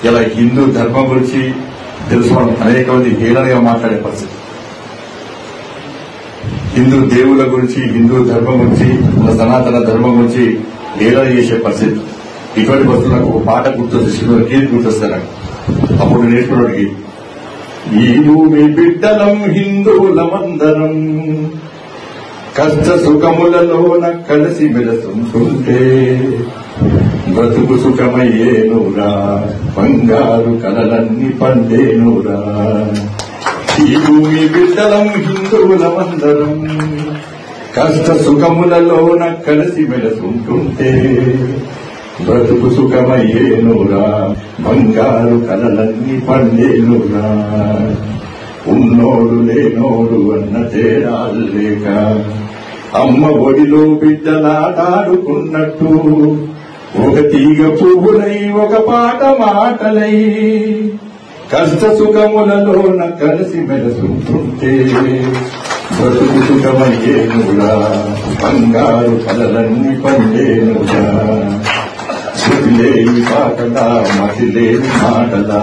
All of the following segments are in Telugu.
ఇలా హిందూ ధర్మం గురించి తెలుసుకోవడం అనేక మంది హేళనగా మాట్లాడే పరిస్థితి. హిందూ దేవుళ్ళ గురించి, హిందూ ధర్మం గురించి, మన సనాతన ధర్మం గురించి హేళన చేసే పరిస్థితి. ఇటువంటి పరిస్థితులు నాకు ఒక పాట గుర్తొస్తుంది, గీత గుర్తొస్తాను. అప్పుడు నేర్చుకున్నోడికి, ఈ భూమి బిడ్డలం హిందువులమందరం కష్ట సుఖములలోన కలిసి మెలసుంటుంటే బ్రతుకు సుఖమయ్యేనురా, బంగారు కలలన్నీ పండేనురా. ఈ భూమి బిడ్డలం హిందువులమందరం కష్ట సుఖములలోన కలిసి మెలసుంటుంటే బ్రతుకు సుఖమయ్యేనురా, బంగారు కలలన్నీ పండేనురా. ఉన్నోడు లేనోడు అన్న తేడాలు లేక అమ్మ ఒడిలో బిడ్డలాటాడుకున్నట్టు ఒక తీగ పువ్వులై ఒక పాట మాటలై కష్ట సుఖములలోన కలిసి మెలసుంటుంటే బ్రతుకు సుఖమయ్యేనురా, బంగారు కలలన్నీ పండేనురా. శృతిలేని పాటలా మతిలేని మాటలా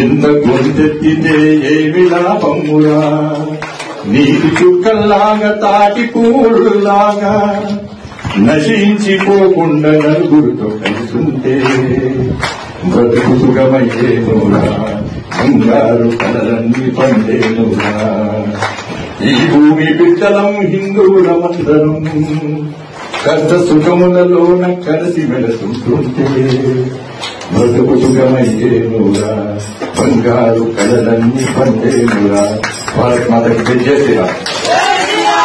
ఎంత గొంతెత్తితే ఏమి లాభమురా. నీటి చుక్కల్లాగా తాటి పూడులాగా నశించిపోకుండా నలుగురితో కలిసుంటే బ్రతుకు సుఖమయ్యేనురా, బంగారు కలలన్నీ పండేనురా. ఈ భూమి బిడ్డలం హిందువులమందరం కష్ట సుఖములలోన కలిసి మెలసుంటుంటే బ్రతుకు సుఖమయ్యేనురా, బంగారు కలలన్నీ పండేనురా. భారత్ మాతకి జై శ్రీరామ్.